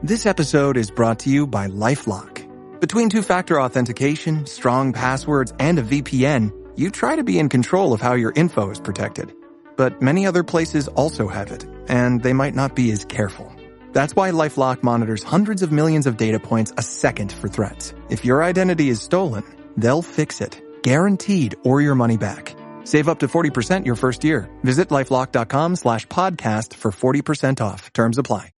This episode is brought to you by LifeLock. Between two-factor authentication, strong passwords, and a VPN, you try to be in control of how your info is protected. But many other places also have it, and they might not be as careful. That's why LifeLock monitors hundreds of millions of data points a second for threats. If your identity is stolen, they'll fix it, guaranteed, or your money back. Save up to 40% your first year. Visit LifeLock.com/podcast for 40% off. Terms apply.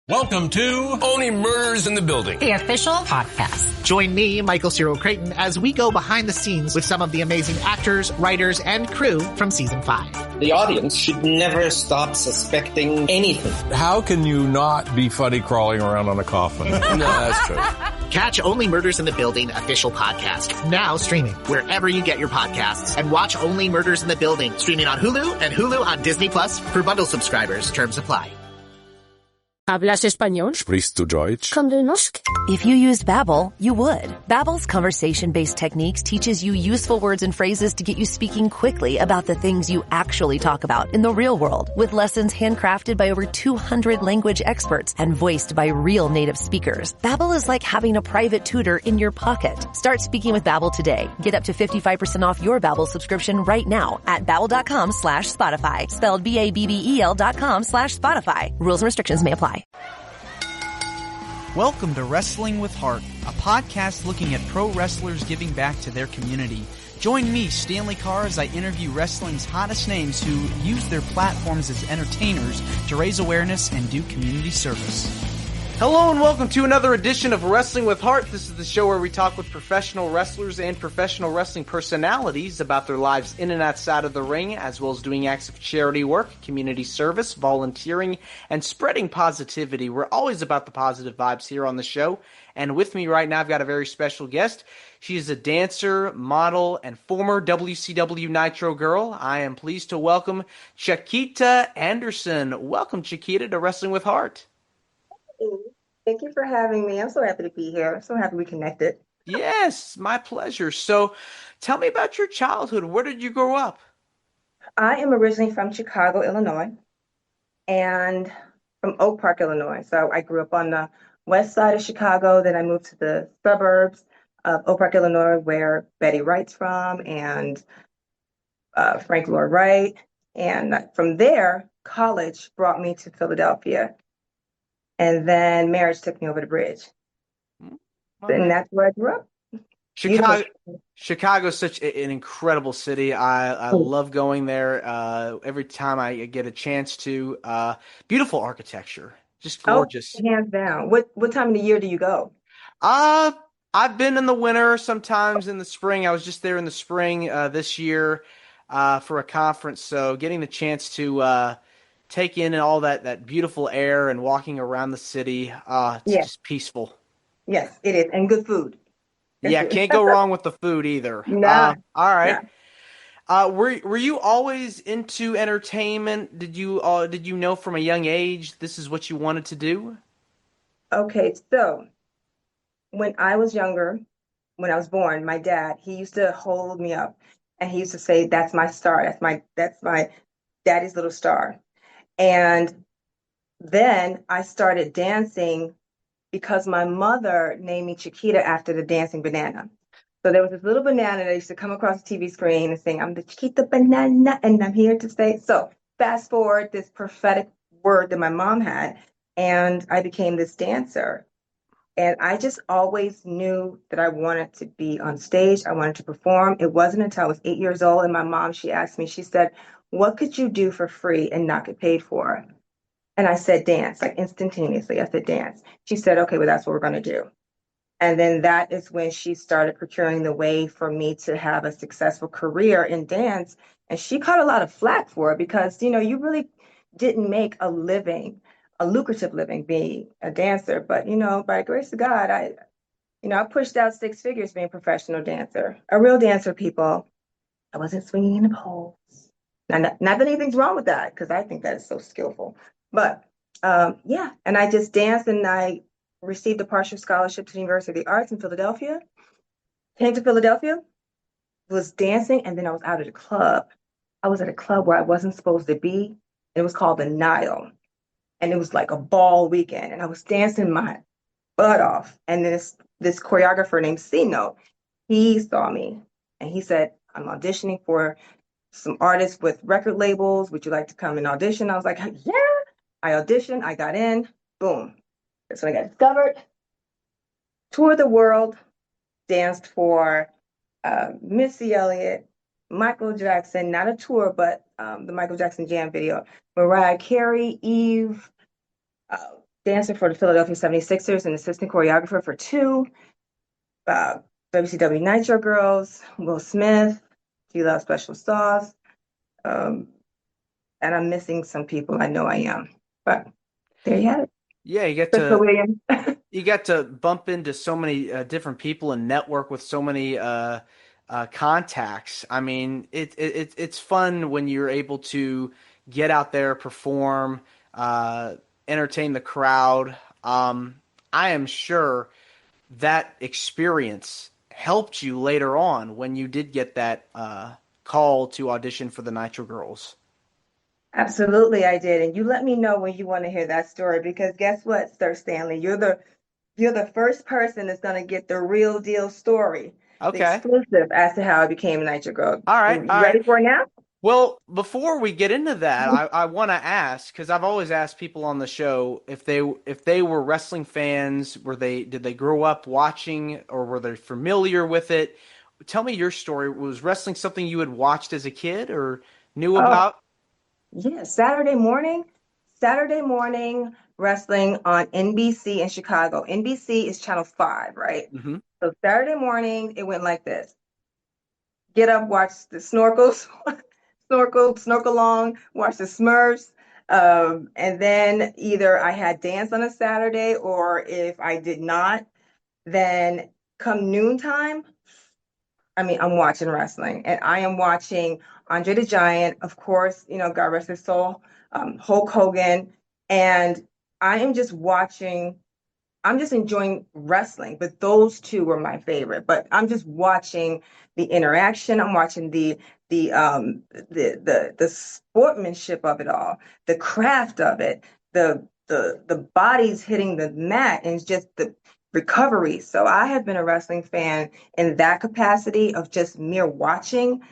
Welcome to Only Murders in the Building, the official podcast. Join me, Michael Cyril Creighton, as we go behind the scenes with some of the amazing actors, writers, and crew from Season 5. The audience should never stop suspecting anything. How can you not be funny crawling around on a coffin? No, that's true. Catch Only Murders in the Building official podcast, now streaming wherever you get your podcasts. And watch Only Murders in the Building, streaming on Hulu and Hulu on Disney Plus for bundle subscribers. Terms apply. ¿Hablas español? Sprichst du Deutsch? Kann du Norsk? If you used Babbel, you would. Babbel's conversation-based techniques teaches you useful words and phrases to get you speaking quickly about the things you actually talk about in the real world, with lessons handcrafted by over 200 language experts and voiced by real native speakers. Babbel is like having a private tutor in your pocket. Start speaking with Babbel today. Get up to 55% off your Babbel subscription right now at babbel.com/Spotify. Spelled BABBEL.com/Spotify. Rules and restrictions may apply. Welcome to Wrestling with Heart, a podcast looking at pro wrestlers giving back to their community. Join me, Stanley Carr, as I interview wrestling's hottest names who use their platforms as entertainers to raise awareness and do community service. Hello and welcome to another edition of Wrestling with Heart. This is the show where we talk with professional wrestlers and professional wrestling personalities about their lives in and outside of the ring, as well as doing acts of charity work, community service, volunteering, and spreading positivity. We're always about the positive vibes here on the show. And with me right now, I've got a very special guest. She is a dancer, model, and former WCW Nitro Girl. I am pleased to welcome Chiquita Anderson. Welcome, Chiquita, to Wrestling with Heart. Thank you for having me. I'm so happy to be here. I'm so happy we connected. Yes, my pleasure. So tell me about your childhood. Where did you grow up? I am originally from Chicago, Illinois, and from Oak Park, Illinois. So I grew up on the west side of Chicago. Then I moved to the suburbs of Oak Park, Illinois, where Betty Wright's from, and Frank Lloyd Wright. And from there, college brought me to Philadelphia. And then marriage took me over the bridge. And that's where I grew up. Chicago is such an incredible city. I love going there every time I get a chance to. Beautiful architecture, just gorgeous. Oh, hands down. What time of the year do you go? I've been in the winter, sometimes in the spring. I was just there in the spring this year for a conference. So getting the chance to take in all that beautiful air and walking around the city. It's just peaceful. Yes, it is. And good food. Yeah, can't go wrong with the food either. No. All right. No. Were you always into entertainment? Did you know from a young age this is what you wanted to do? Okay, so when I was younger, when I was born, my dad, he used to hold me up and he used to say, "That's my star. That's my daddy's little star." And then I started dancing because my mother named me Chiquita after the dancing banana. So there was this little banana that used to come across the TV screen and sing, "I'm the Chiquita banana and I'm here to stay." So fast forward this prophetic word that my mom had, and I became this dancer. And I just always knew that I wanted to be on stage. I wanted to perform. It wasn't until I was 8 years old and my mom, she asked me, she said, "What could you do for free and not get paid for?" And I said, "Dance," like instantaneously. I said, "Dance." She said, "Okay, well, that's what we're going to do." And then that is when she started procuring the way for me to have a successful career in dance. And she caught a lot of flack for it because, you really didn't make a lucrative living being a dancer. But, by the grace of God, I pushed out 6 figures being a professional dancer, a real dancer, people. I wasn't swinging in the poles. Not that anything's wrong with that, because I think that is so skillful. But and I just danced, and I received a partial scholarship to the University of the Arts in Philadelphia. Came to Philadelphia, was dancing, and then I was out at a club. I was at a club where I wasn't supposed to be. It was called the Nile. and it was like a ball weekend, and I was dancing my butt off. And this choreographer named Sino, he saw me and he said, I'm auditioning for some artists with record labels. Would you like to come and audition? I was like, yeah. I auditioned, I got in, boom. That's when I got discovered. Toured the world, danced for Missy Elliott, Michael Jackson, not a tour, but the Michael Jackson Jam video, Mariah Carey, Eve, uh, dancer for the Philadelphia 76ers and assistant choreographer for two, uh, WCW Nitro Girls, Will Smith, She Loves Special Sauce, and I'm missing some people. I know I am, but there you have it. Yeah, Crystal Williams. you get to bump into so many different people and network with so many contacts. I mean, it's fun when you're able to get out there, perform, entertain the crowd. I am sure that experience helped you later on when you did get that call to audition for the Nitro Girls. Absolutely, I did. And you let me know when you want to hear that story, because guess what, Sir Stanley? You're the first person that's going to get the real deal story, the Okay. exclusive as to how I became a Nitro Girl. All right. You ready for it now? Well, before we get into that, I want to ask, because I've always asked people on the show if they were wrestling fans, did they grow up watching or were they familiar with it? Tell me your story. Was wrestling something you had watched as a kid or knew Oh, about? yeah. Saturday morning wrestling on NBC in Chicago. NBC is Channel 5, right? Mm-hmm. So Saturday morning, it went like this. Get up, watch the snorkels, snorkel along, watch the Smurfs. And then either I had dance on a Saturday, or if I did not, then come noontime, I mean, I'm watching wrestling, and I am watching Andre the Giant, of course, God rest his soul, Hulk Hogan, and I am just watching. I'm just enjoying wrestling, but those two were my favorite. But I'm just watching the interaction. I'm watching the sportsmanship of it all, the craft of it, the bodies hitting the mat, and it's just the recovery. So I have been a wrestling fan in that capacity of just mere watching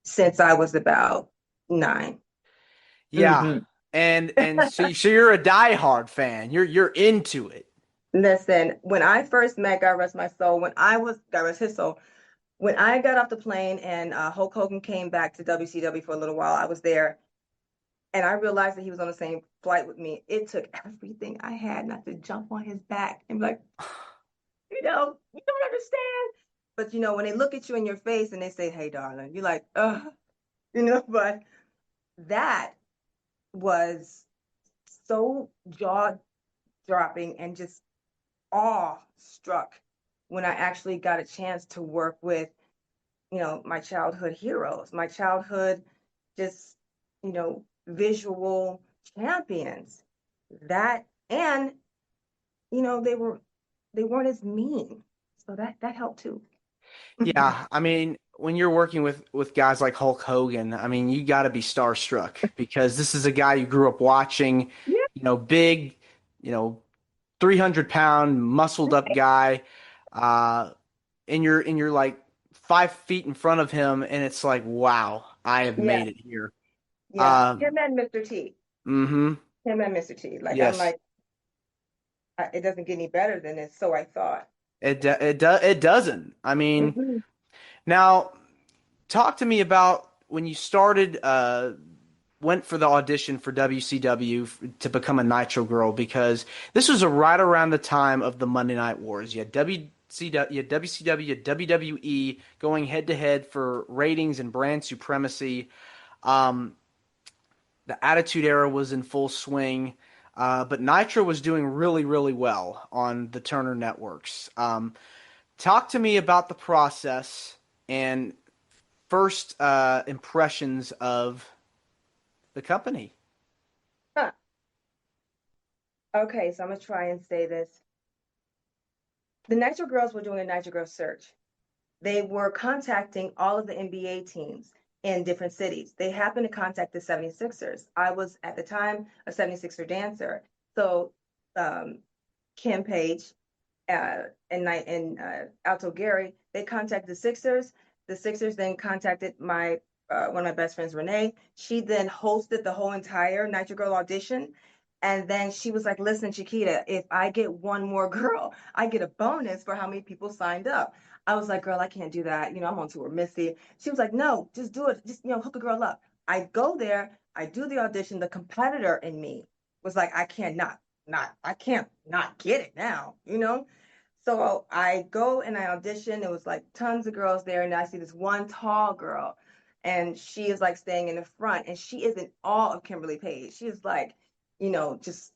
since I was about 9. Yeah. And so you're a diehard fan. You're into it. Listen, when I first met God rest my soul, God rest his soul, when I got off the plane and Hulk Hogan came back to WCW for a little while, I was there, and I realized that he was on the same flight with me. It took everything I had not to jump on his back and be like, you don't understand. But when they look at you in your face and they say, "Hey, darling," you're like, ugh, But that was so jaw dropping and just awe-struck when I actually got a chance to work with, my childhood heroes, my childhood just, visual champions. That and they weren't as mean. So that helped too. Yeah, I mean, when you're working with guys like Hulk Hogan, I mean, you got to be starstruck because this is a guy you grew up watching, Yeah. Big, 300-pound muscled up guy, and you're like 5 feet in front of him, and it's like, wow, I have Yeah. made it here. Yeah. Him and Mr. T. Mm-hmm. Him and Mr. T. Like, I'm Yes. like, it doesn't get any better than this. So I thought. It doesn't. I mean, Mhm. now talk to me about when you started, went for the audition for WCW to become a Nitro Girl, because this was right around the time of the Monday Night Wars. You had WCW, you had WWE going head to head for ratings and brand supremacy. The Attitude Era was in full swing, but Nitro was doing really, really well on the Turner networks. Talk to me about the process and first impressions of the company. Huh. Okay, so I'm gonna try and say this. The Nitro Girls were doing a Nitro Girl search. They were contacting all of the NBA teams. in different cities. They happened to contact the 76ers. I was at the time a 76er dancer. So Kim Page and Alto Gary, they contacted the Sixers. The Sixers then contacted my one of my best friends, Renee. She then hosted the whole entire Nitro Girl audition. And then she was like, listen, Chiquita, if I get one more girl, I get a bonus for how many people signed up. I was like, girl, I can't do that. I'm on tour, Missy. She was like, no, just do it. Just, hook a girl up. I go there, I do the audition. The competitor in me was like, I can't not get it now, So I go and I audition. There was like tons of girls there, and I see this one tall girl, and she is like staying in the front, and she is in awe of Kimberly Page. She is like, just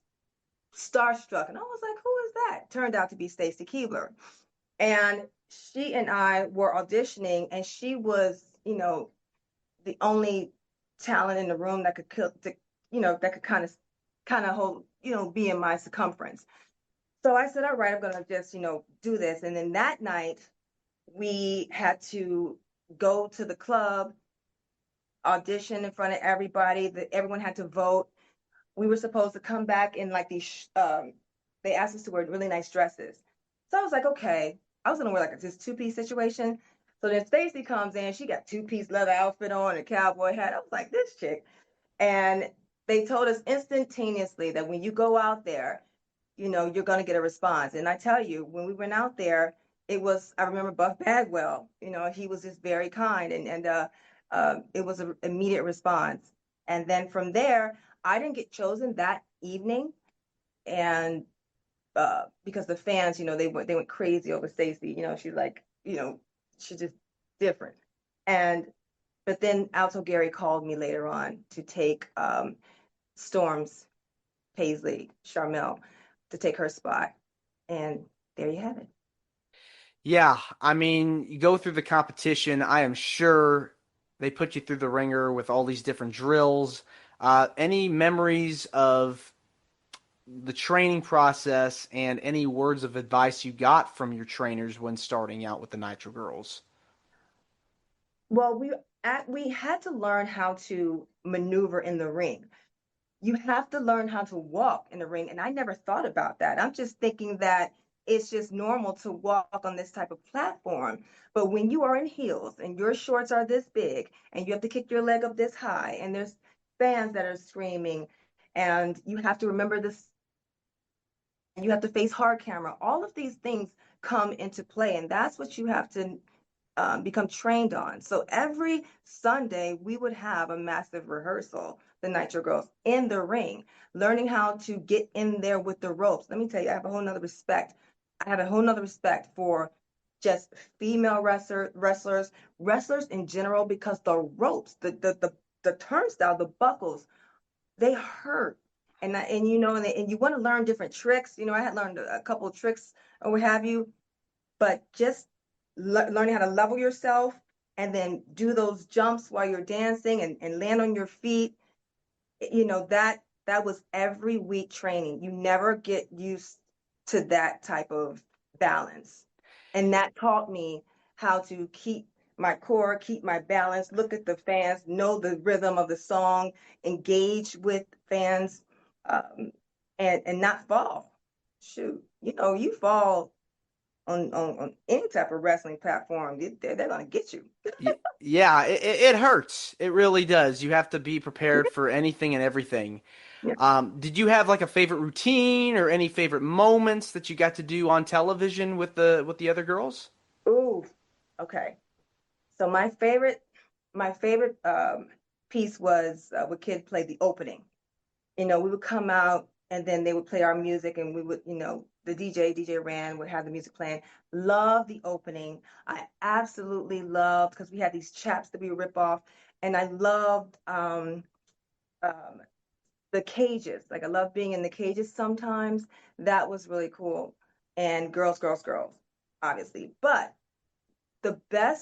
starstruck. And I was like, who is that? Turned out to be Stacy Keebler. And she and I were auditioning, and she was, the only talent in the room that could that could kind of hold, be in my circumference. So I said, all right, I'm going to just, do this. And then that night we had to go to the club, audition in front of everybody. Everyone had to vote. We were supposed to come back in like these, they asked us to wear really nice dresses. So I was like, okay, I was going to wear like this two-piece situation. So then Stacy comes in, she got two-piece leather outfit on, a cowboy hat. I was like, this chick. And they told us instantaneously that when you go out there, you're going to get a response. And I tell you, when we went out there, I remember Buff Bagwell, he was just very kind, and it was an immediate response. And then from there, I didn't get chosen that evening. And because the fans, they went crazy over Stacey, she's like, she's just different. But then Alto Gary called me later on to take Storm's Paisley, Charmel, to take her spot. And there you have it. Yeah, I mean, you go through the competition. I am sure they put you through the ringer with all these different drills. Any memories of the training process and any words of advice you got from your trainers when starting out with the Nitro Girls? Well, we had to learn how to maneuver in the ring. You have to learn how to walk in the ring. And I never thought about that. I'm just thinking that it's just normal to walk on this type of platform. But when you are in heels and your shorts are this big and you have to kick your leg up this high and there's fans that are screaming and you have to remember this, you have to face hard camera, all of these things come into play. And that's what you have to become trained on. So every Sunday we would have a massive rehearsal, the Nitro Girls, in the ring, learning how to get in there with the ropes. Let me tell you, I have a whole nother respect. I have a whole nother respect for just female wrestlers in general, because the ropes, the turnstile, the buckles, they hurt. And you want to learn different tricks. I had learned a couple of tricks or what have you, but just learning how to level yourself and then do those jumps while you're dancing and land on your feet, that was every week training. You never get used to that type of balance. And that taught me how to keep my core, keep my balance, look at the fans, know the rhythm of the song, engage with fans, and not fall. Shoot, you fall on any type of wrestling platform, they're going to get you. Yeah, it hurts. It really does. You have to be prepared for anything and everything. Yeah. Did you have like a favorite routine or any favorite moments that you got to do on television with the other girls? Ooh, okay. So my favorite piece was when Kid played the opening. We would come out and then they would play our music and we would, the DJ Rand would have the music playing. Love the opening. I absolutely loved, because we had these chaps that we would rip off, and I loved the cages. Like, I love being in the cages sometimes. That was really cool. And girls, obviously. But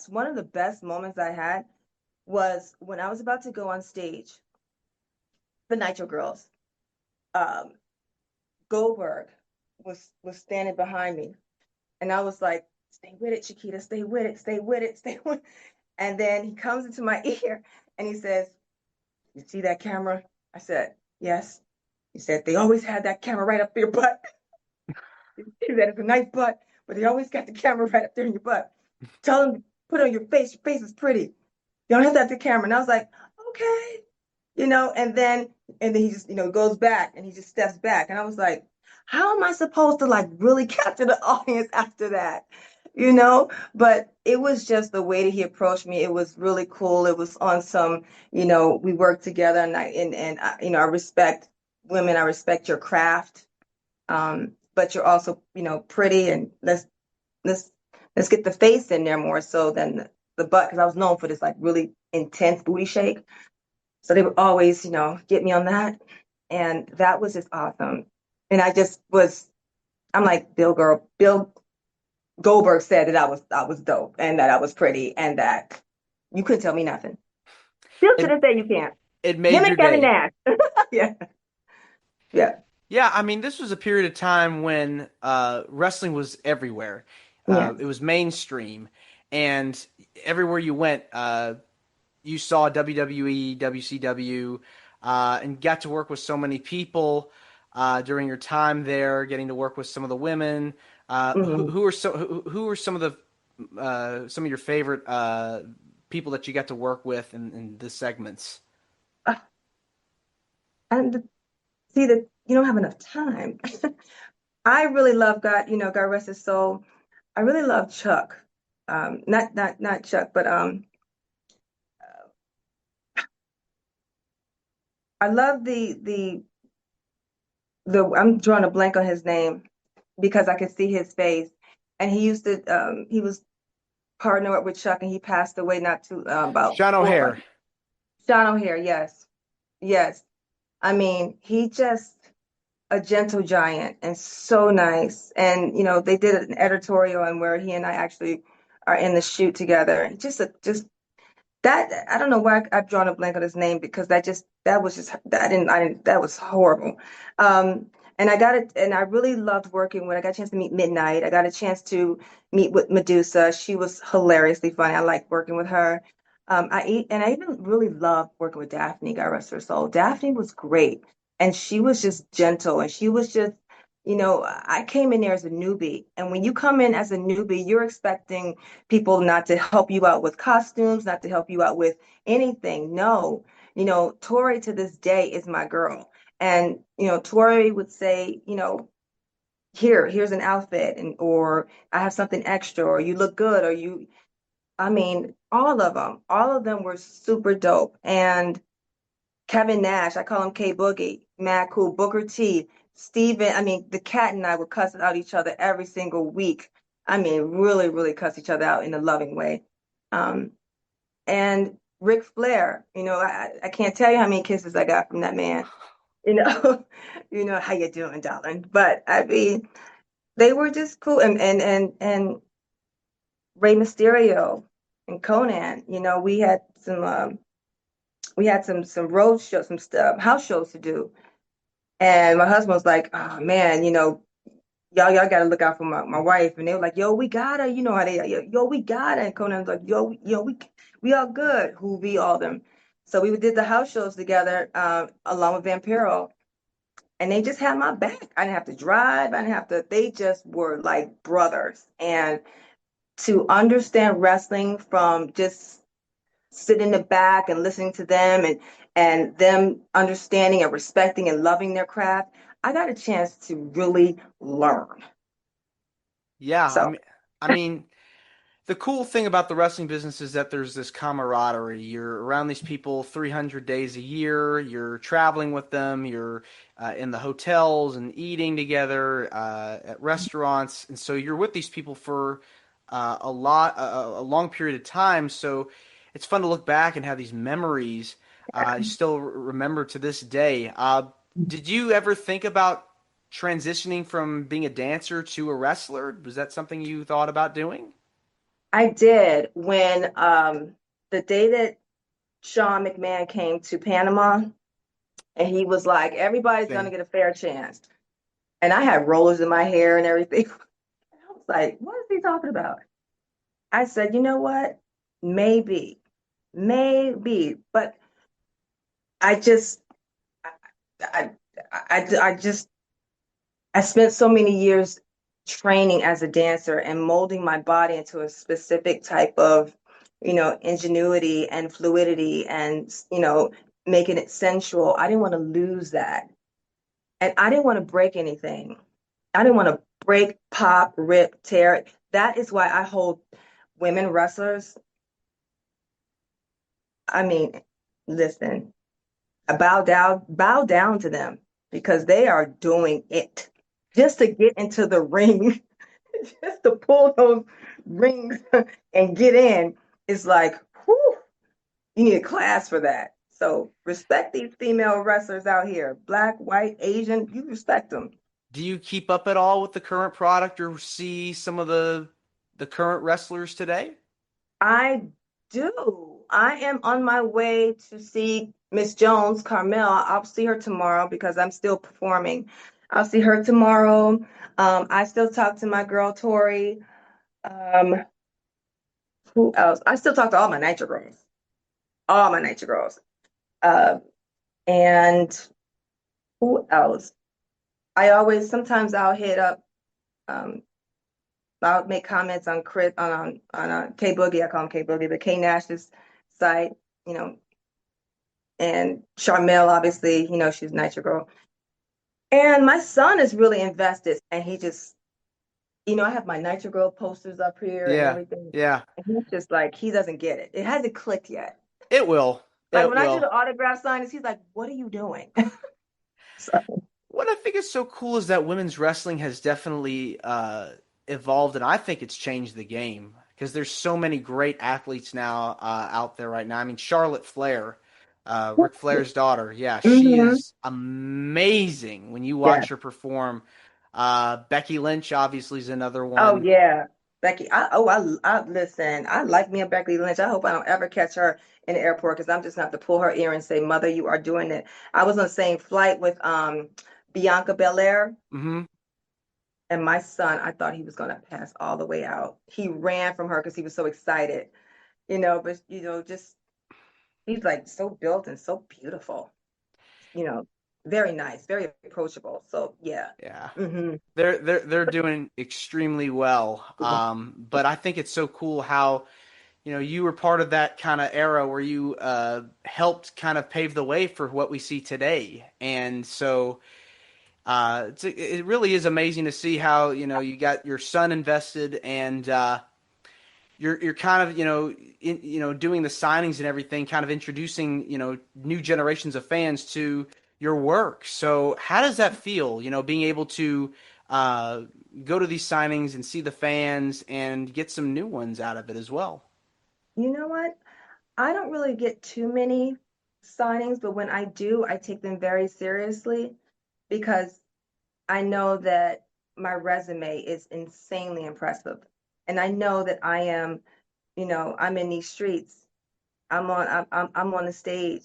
one of the best moments I had was when I was about to go on stage, the Nitro Girls. Goldberg was standing behind me, and I was like, "Stay with it, Chiquita. Stay with it. Stay with it. Stay with it." And then he comes into my ear and he says, "You see that camera?" I said, "Yes." He said, "They always had that camera right up your butt." He said, "It's a nice butt, but they always got the camera right up there in your butt. Tell them to put it on your face. Your face is pretty. You don't have to have the camera." And I was like, "Okay." And then he just, goes back and he just steps back. And I was like, how am I supposed to like really capture the audience after that? But it was just the way that he approached me. It was really cool. It was on some, we worked together, and I respect women. I respect your craft. But you're also, pretty, and let's get the face in there more so than the butt, because I was known for this like really intense booty shake. So they would always, get me on that. And that was just awesome. And I'm like, Bill Goldberg said that I was dope and that I was pretty and that you couldn't tell me nothing. Still to this day, you can't. It made Him your and Kevin day. Nash. Yeah. Yeah. Yeah, I mean, this was a period of time when wrestling was everywhere. Yeah. It was mainstream, and everywhere you went, you saw WWE, WCW, and got to work with so many people during your time there. Getting to work with some of the women. Who are some of your favorite people that you got to work with in the segments? And see that you don't have enough time. I really love God rest his soul. I really love Chuck. Not Chuck, but I love the I'm drawing a blank on his name because I could see his face. And he was partnered up with Chuck, and he passed away not too about Sean 4 O'Hare. Sean O'Hare, yes. Yes. I mean, he just a gentle giant and so nice. And they did an editorial and where he and I actually are in the shoot together. Just that, I don't know why I've drawn a blank on his name, because that was just that was horrible. And I really loved working when I got a chance to meet Midnight. I got a chance to meet with Medusa. She was hilariously funny. I liked working with her. I even really loved working with Daphne, God rest her soul. Daphne was great, and she was just gentle, and she was just, I came in there as a newbie, and when you come in as a newbie, you're expecting people not to help you out with costumes, not to help you out with anything. No, Tori to this day is my girl. And, Tori would say, here's an outfit, or I have something extra, or you look good, I mean, all of them were super dope. And Kevin Nash, I call him K Boogie, mad cool, Booker T, Steven, I mean, the cat and I would cuss out each other every single week. I mean, really, really cuss each other out in a loving way. And Ric Flair, I can't tell you how many kisses I got from that man. You know, how you doing, darling? But I mean, they were just cool. And Rey Mysterio and Conan, we had some road shows, some stuff, house shows to do. And my husband was like, "Oh man, y'all got to look out for my wife." And they were like, "Yo, we got her." You know how they, "Yo, we got her." And Conan was like, "Yo, we all good." Who be all them. So we did the house shows together, along with Vampiro, and they just had my back. I didn't have to drive. I didn't have to. They just were like brothers. And to understand wrestling from just sitting in the back and listening to them, and them understanding and respecting and loving their craft, I got a chance to really learn. Yeah, So I mean, the cool thing about the wrestling business is that there's this camaraderie. You're around these people 300 days a year. You're traveling with them. You're in the hotels and eating together at restaurants, and so you're with these people for a long period of time. So it's fun to look back and have these memories. You still remember to this day. Did you ever think about transitioning from being a dancer to a wrestler? Was that something you thought about doing? I did when the day that Sean McMahon came to Panama, and he was like, "Everybody's gonna get a fair chance." And I had rollers in my hair and everything. I was like, "What is he talking about?" I said, "You know what? maybe, but I just, I, I just, I spent so many years training as a dancer and molding my body into a specific type of, ingenuity and fluidity and, making it sensual. I didn't want to lose that. And I didn't want to break anything. I didn't want to break, pop, rip, tear. That is why I hold women wrestlers. I mean, listen, I bow down to them because they are doing it just to get into the ring, just to pull those rings and get in. It's like, whew, you need a class for that. So respect these female wrestlers out here, black, white, Asian. You respect them. Do you keep up at all with the current product or see some of the current wrestlers today? I do. I am on my way to see Miss Jones, Carmel. I'll see her tomorrow because I'm still performing. I'll see her tomorrow. I still talk to my girl Tori. Um, who else? I still talk to all my Nitro Girls. All my Nitro Girls. Uh, and who else? Sometimes I'll hit up, um, I'll make comments on Chris on K Boogie. I call him K Boogie, but K Nash's site, you know, and Charmel, obviously, she's Nitro Girl. And my son is really invested, and he just, I have my Nitro Girl posters up here and Yeah, everything. yeah. And he's just like, he doesn't get it. It hasn't clicked yet. It will. Like It when I do will. the autograph signings, he's like, "What are you doing?" So, What I think is so cool is that women's wrestling has definitely evolved, and I think it's changed the game because there's so many great athletes now out there right now. I mean, Charlotte Flair, Ric Flair's daughter, yeah, she hmm is amazing when you yeah. watch her perform. Becky Lynch obviously is another Oh one. yeah, Becky. I listen. I like me and Becky Lynch. I hope I don't ever catch her in the airport because I'm just gonna have to pull her ear and say, "Mother, you are doing it." I was on the same flight with Bianca Belair. Hmm. And my son, I thought he was going to pass all the way out. He ran from her because he was so excited, but, just he's like so built and so beautiful, you know, very nice, very approachable. So, yeah. Yeah. hmm They're doing extremely well. But I think it's so cool how you were part of that kind of era where you helped kind of pave the way for what we see today. And so it really is amazing to see how, you got your son invested and you're kind of, doing the signings and everything, kind of introducing, new generations of fans to your work. So how does that feel, being able to uh, go to these signings and see the fans and get some new ones out of it as well? You know what? I don't really get too many signings, but when I do, I take them very seriously because I know that my resume is insanely impressive. And I know that I am, I'm in these streets. I'm on the stage.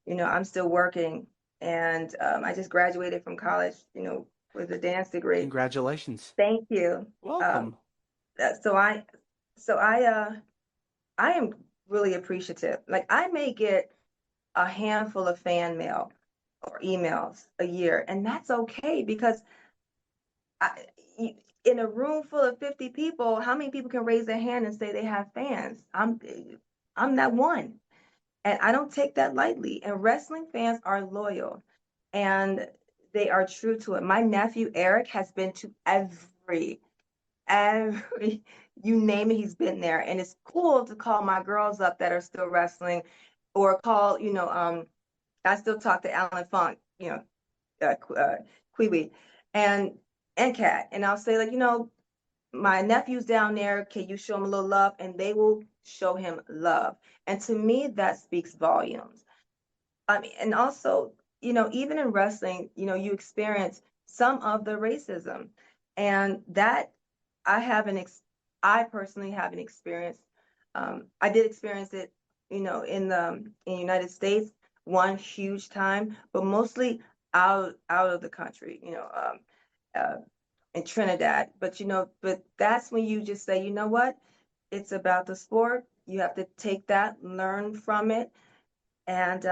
I'm still working, and I just graduated from college. With a dance degree. Congratulations. Thank you. Welcome. So I am really appreciative. Like I may get a handful of fan mail or emails a year, and that's okay because I, in a room full of 50 people, how many people can raise their hand and say they have fans? I'm that one. And I don't take that lightly. And wrestling fans are loyal and they are true to it. My nephew Eric has been to every, you name it, he's been there. And it's cool to call my girls up that are still wrestling or call, I still talk to Alan Funk, Kiwi and Kat. And I'll say, like, my nephew's down there. Can you show him a little love? And they will show him love. And to me, that speaks volumes. I mean, and also, even in wrestling, you experience some of the racism. And that I have I personally haven't experienced. I did experience it, in the United States one huge time, but mostly out of the country, uh, in Trinidad. But but that's when you just say, you know what? It's about the sport. you have to take that, learn from it, and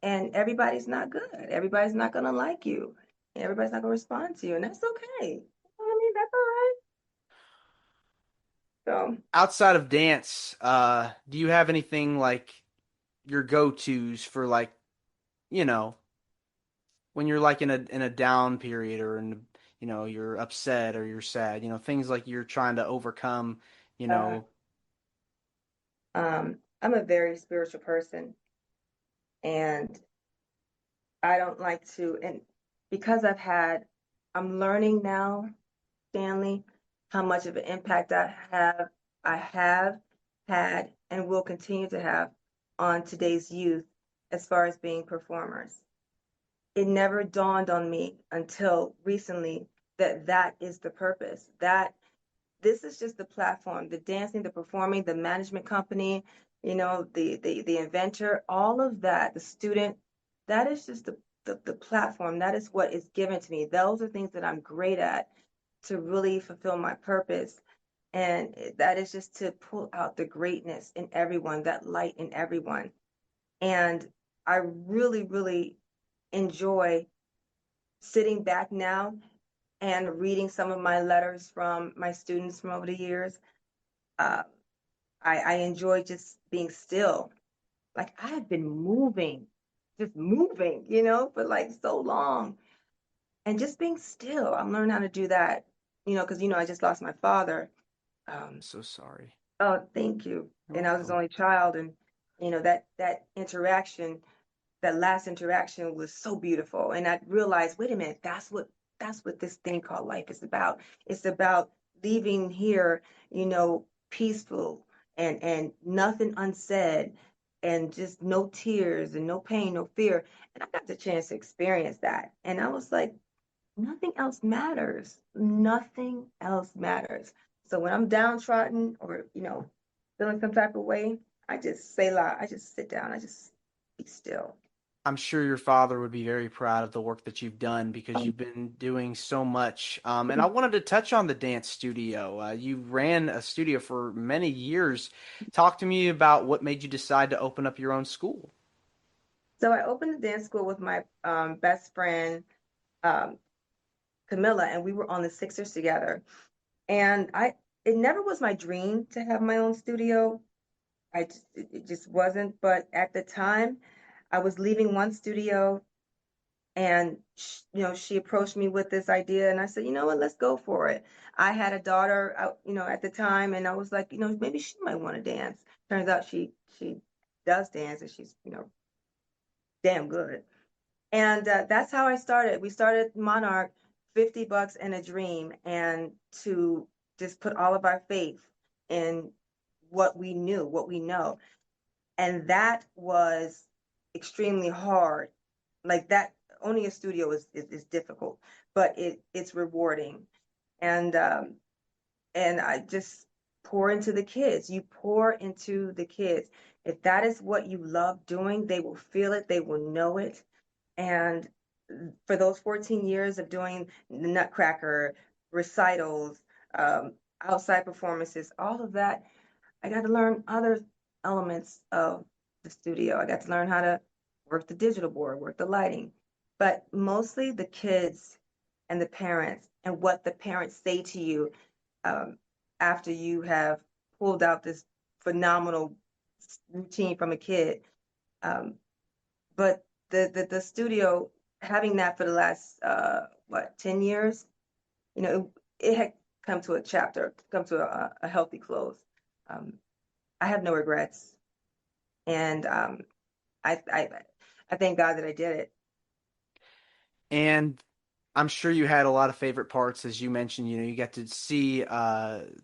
everybody's not good. Everybody's not going to like you. Everybody's not going to respond to you, and that's okay. You know what I mean? That's all right. So Outside of dance, do you have anything like your go-tos for like, you know, when you're like in a down period or in, you know, you're upset or you're sad, you know, things like you're trying to overcome, you uh, know. I'm a very spiritual person, and I don't like to, and because I'm learning now, Stanley, how much of an impact I have had, and will continue to have on today's youth as far as being performers. It never dawned on me until recently that that is the purpose. That this is just the platform, the dancing, the performing, the management company, the inventor, all of that, the student, that is just the platform. That is what is given to me. Those are things that I'm great at to really fulfill my purpose. And that is just to pull out the greatness in everyone, that light in everyone. And I really, really enjoy sitting back now and reading some of my letters from my students from over the years. Uh, I enjoy just being still. Like I have been moving, just moving, for like so long. And just being still. I'm learning how to do that, because, I just lost my father. I'm so sorry. Oh, thank you. You're And I was his welcome. only child. And, that interaction, that last interaction was so beautiful. And I realized, wait a minute, that's what this thing called life is about. It's about leaving here, peaceful and nothing unsaid and just no tears and no pain, no fear. And I got the chance to experience that. And I was like, nothing else matters. Nothing else matters. So when I'm downtrodden or, feeling some type of way, I just say la. I just sit down. I just be still. I'm sure your father would be very proud of the work that you've done because you've been doing so much. And I wanted to touch on the dance studio. You ran a studio for many years. Talk to me about what made you decide to open up your own school. So I opened the dance school with my best friend, um, Camilla, and we were on the Sixers together. And it never was my dream to have my own studio. It just wasn't. But at the time, I was leaving one studio, and she approached me with this idea, and I said, you know what, let's go for it. I had a daughter, at the time, and I was like, maybe she might want to dance. Turns out she does dance, and she's damn good. And that's how I started. We started Monarch, $50 and a dream, and to just put all of our faith in what we knew, what we know. And that was extremely hard. Like that, owning a studio is difficult, but it's rewarding. And and I just pour into the kids. You pour into the kids. If that is what you love doing, they will feel it, they will know it. And for those 14 years of doing the Nutcracker recitals, outside performances, all of that, I got to learn other elements of the studio. I got to learn how to work the digital board, work the lighting, but mostly the kids and the parents and what the parents say to you um, after you have pulled out this phenomenal routine from a kid. Um, but the studio, having that for the last 10 years, it had come to a chapter, come to a healthy close. Um, I have no regrets, and I, I I thank God that I did it. And I'm sure you had a lot of favorite parts, as you mentioned. You know, you got to see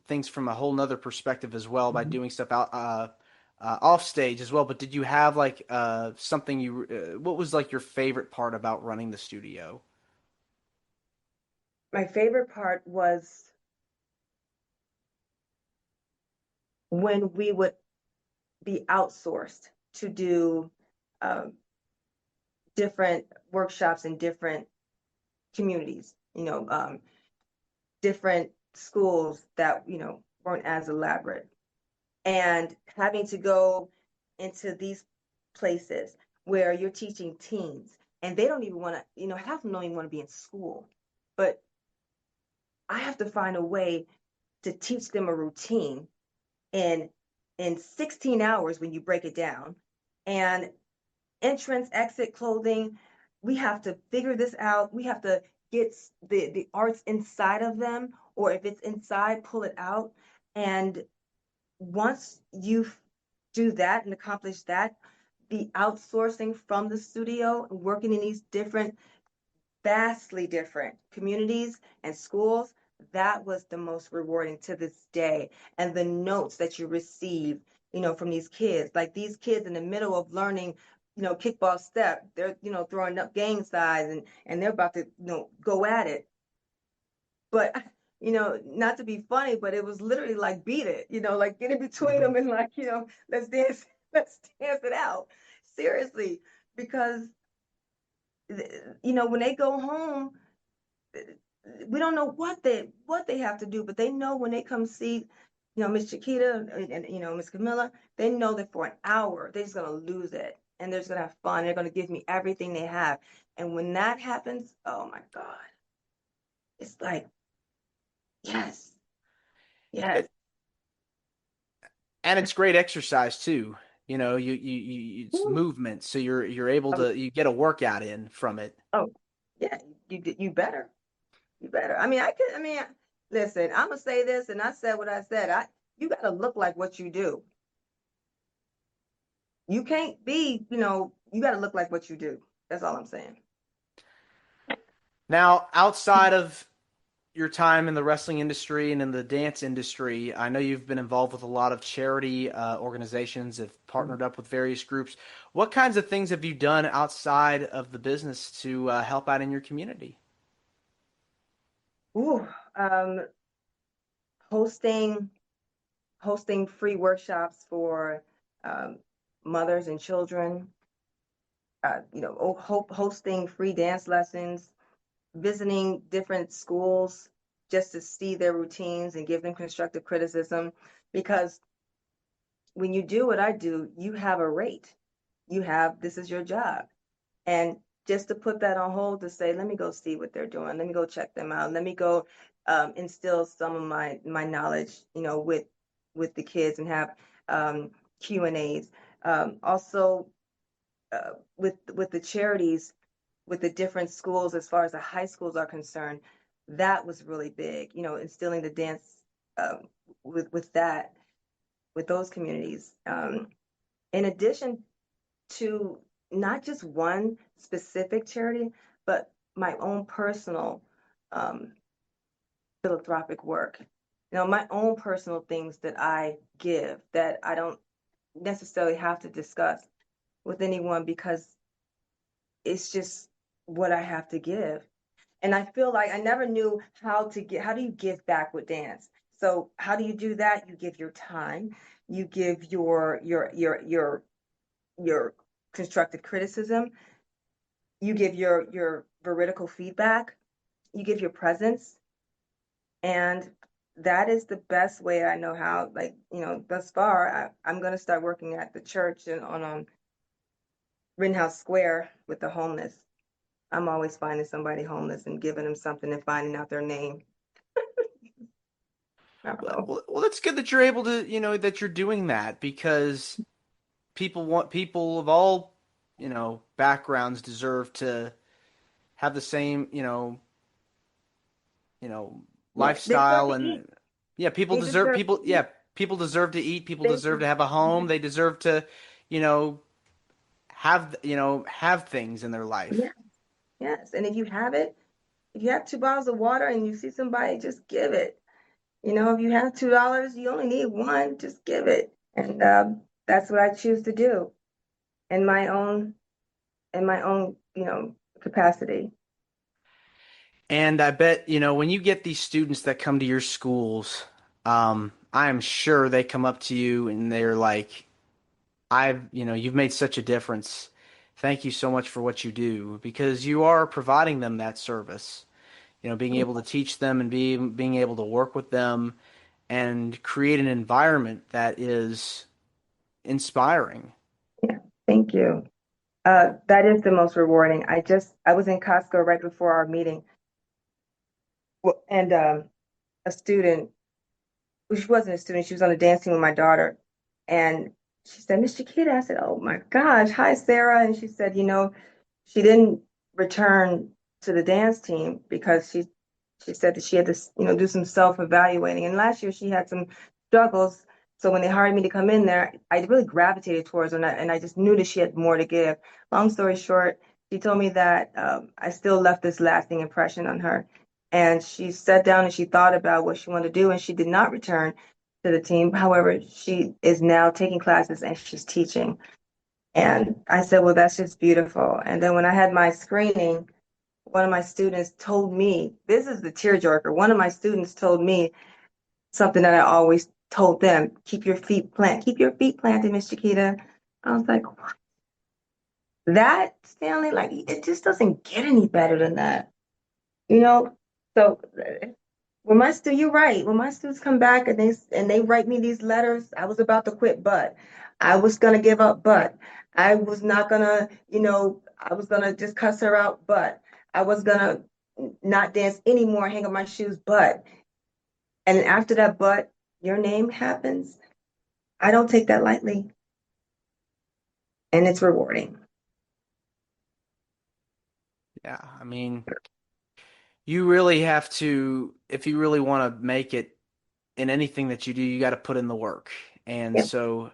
things from a whole nother perspective as well by doing stuff out off stage as well. But did you have like something what was like your favorite part about running the studio? My favorite part was when we would be outsourced to do um, different workshops in different communities, different schools that, weren't as elaborate. and having to go into these places where you're teaching teens and they don't even want to, half of them don't even want to be in school. But I have to find a way to teach them a routine in 16 hours when you break it down. And entrance, exit, clothing, we have to figure this out. We have to get the arts inside of them, or if it's inside, pull it out. And once you do that and accomplish that, the outsourcing from the studio, working in these vastly different communities and schools, that was the most rewarding to this day. And the notes that you receive, from these kids, like these kids in the middle of learning, kickball step, they're, throwing up gang signs and they're about to, go at it. But, not to be funny, but it was literally like beat it, like get in between them and like, let's dance it out. Seriously, because when they go home, we don't know what they have to do, but they know when they come see, Miss Chiquita and Miss Camilla, they know that for an hour they're just gonna lose it and they're just gonna have fun. They're gonna give me everything they have, and when that happens, oh my God, it's like yes, yes. And it's great exercise too. It's movement, so you're able to you get a workout in from it. Oh, yeah, you better. You better. I mean, listen, I'm gonna say this, and I said what I said. You gotta look like what you do. You can't be, you gotta look like what you do. That's all I'm saying. Now, outside of your time in the wrestling industry and in the dance industry, I know you've been involved with a lot of charity organizations, have partnered up with various groups. What kinds of things have you done outside of the business to help out in your community? Ooh, hosting free workshops for mothers and children. Hosting free dance lessons, visiting different schools just to see their routines and give them constructive criticism. Because when you do what I do, you have a rate. This is your job. And just to put that on hold to say, let me go see what they're doing. Let me go check them out. Let me go instill some of my knowledge, with the kids and have Q&As. Also, with the charities, with the different schools, as far as the high schools are concerned, that was really big. Instilling the dance with those communities. In addition to not just one specific charity, but my own personal philanthropic work. My own personal things that I give that I don't necessarily have to discuss with anyone because it's just what I have to give. And I feel like I never knew how do you give back with dance? So how do you do that? You give your time, you give your constructive criticism, you give your veridical feedback, you give your presence, and that is the best way I know how. Like, thus far, I'm going to start working at the church and on Rittenhouse Square with the homeless. I'm always finding somebody homeless and giving them something and finding out their name. Well, it's good that you're able to, that you're doing that, because people of all, backgrounds deserve to have the same, lifestyle, and people deserve people deserve to eat, people deserve to have a home, they deserve to, have things in their life. Yeah. Yes, and if you have 2 bottles of water and you see somebody, just give it. If you have $2, you only need one, just give it. And that's what I choose to do in my own capacity. And I bet, when you get these students that come to your schools, I'm sure they come up to you and they're like, you've made such a difference. Thank you so much for what you do, because you are providing them that service, being able to teach them and being able to work with them and create an environment that is inspiring. Yeah, thank you. That is the most rewarding. I was in Costco right before our meeting, and a student, well, she wasn't a student, she was on the dance team with my daughter, and she said, Miss Chiquita. I said, oh my gosh, hi Sarah. And she said, she didn't return to the dance team because she said that she had to, do some self-evaluating. And last year she had some struggles. So when they hired me to come in there, I really gravitated towards her, and I just knew that she had more to give. Long story short, she told me that I still left this lasting impression on her. And she sat down and she thought about what she wanted to do, and she did not return to the team. However, she is now taking classes and she's teaching. And I said, well, that's just beautiful. And then when I had my screening, one of my students told me, this is the tearjerker. One of my students told me something that I always told them: keep your feet planted. Keep your feet planted, Miss Chiquita. I was like, what? That, Stanley, like, it just doesn't get any better than that. So you're right. When my students come back and they write me these letters, I was about to quit, but I was gonna give up, but I was not gonna, I was gonna just cuss her out, but I was gonna not dance anymore, hang up my shoes, but, and after that, but your name happens. I don't take that lightly, and it's rewarding. Yeah, I mean, you really have to, if you really want to make it in anything that you do, you got to put in the work. And so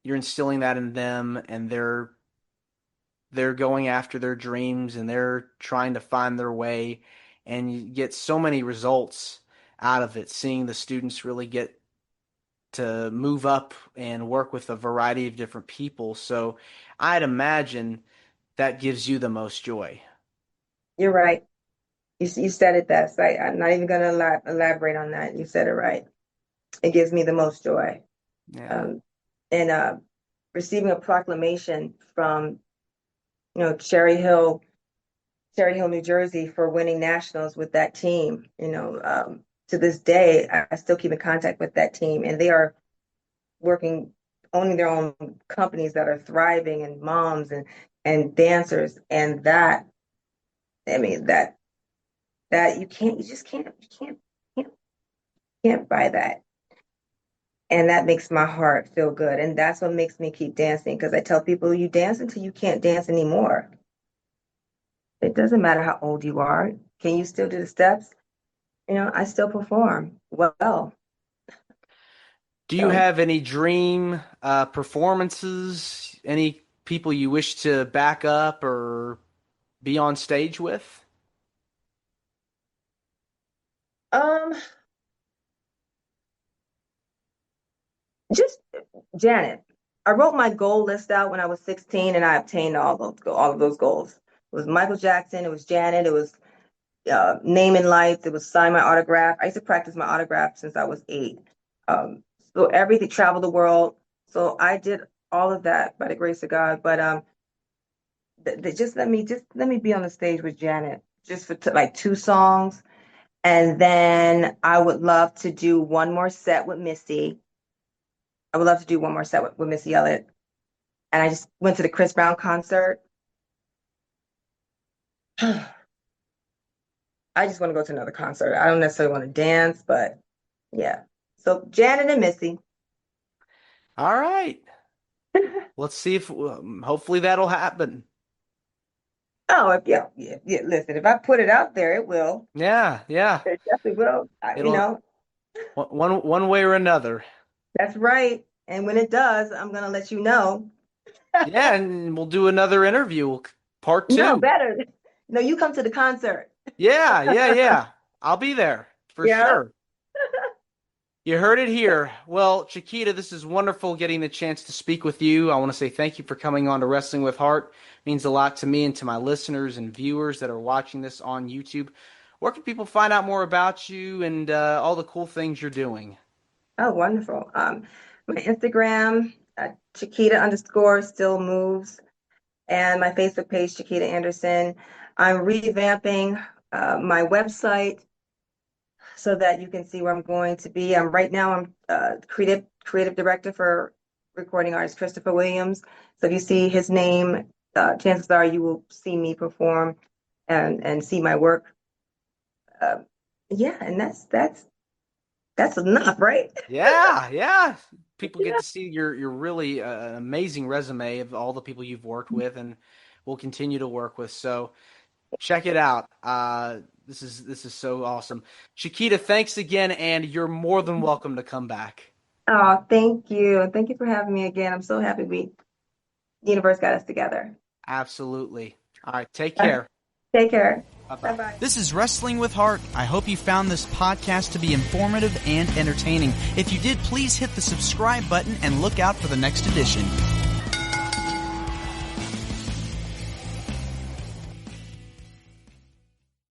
you're instilling that in them, and they're going after their dreams, and they're trying to find their way, and you get so many results out of it, seeing the students really get to move up and work with a variety of different people. So I'd imagine that gives you the most joy. You're right. You said it best. I'm not even going to elaborate on that. You said it right. It gives me the most joy. Yeah. And receiving a proclamation from, Cherry Hill, New Jersey, for winning nationals with that team. To this day, I still keep in contact with that team, and they are owning their own companies that are thriving, and moms and dancers. And that, I mean, that you can't buy that. And that makes my heart feel good. And that's what makes me keep dancing, because I tell people, you dance until you can't dance anymore. It doesn't matter how old you are. Can you still do the steps? I still perform well. Do you have any dream performances? Any people you wish to back up or be on stage with? Just Janet. I wrote my goal list out when I was 16, and I obtained all of those goals. It was Michael Jackson. It was Janet. It was naming lights. It was sign my autograph. I used to practice my autograph since I was 8. So everything, travel the world. So I did all of that by the grace of God. But just let me be on the stage with Janet, just for like 2 songs, and then I would love to do one more set with Missy. I would love to do one more set with Missy Elliott. And I just went to the Chris Brown concert. I just want to go to another concert. I don't necessarily want to dance, but yeah. So Janet and Missy. All right. Let's see if hopefully that'll happen. Oh, yeah. Listen, if I put it out there, it will. Yeah. It definitely will. One way or another. That's right. And when it does, I'm gonna let you know. Yeah, and we'll do another interview, part 2. No, better. No, you come to the concert. Yeah. I'll be there for sure. You heard it here. Well, Chiquita, this is wonderful getting the chance to speak with you. I want to say thank you for coming on to Wrestling with Heart. It means a lot to me and to my listeners and viewers that are watching this on YouTube. Where can people find out more about you and all the cool things you're doing? Oh, wonderful. My Instagram, Chiquita_still moves, and my Facebook page, Chiquita Anderson. I'm revamping my website. so that you can see where I'm going to be. Right now I'm creative director for recording artist Christopher Williams. So if you see his name, chances are you will see me perform and see my work. Yeah, and that's enough, right? Yeah. People get to see your really amazing resume of all the people you've worked with and will continue to work with. So check it out. This is so awesome. Chiquita, thanks again, and you're more than welcome to come back. Oh, thank you. Thank you for having me again. I'm so happy the universe got us together. Absolutely. All right, take care. Take care. Bye-bye. This is Wrestling with Heart. I hope you found this podcast to be informative and entertaining. If you did, please hit the subscribe button and look out for the next edition.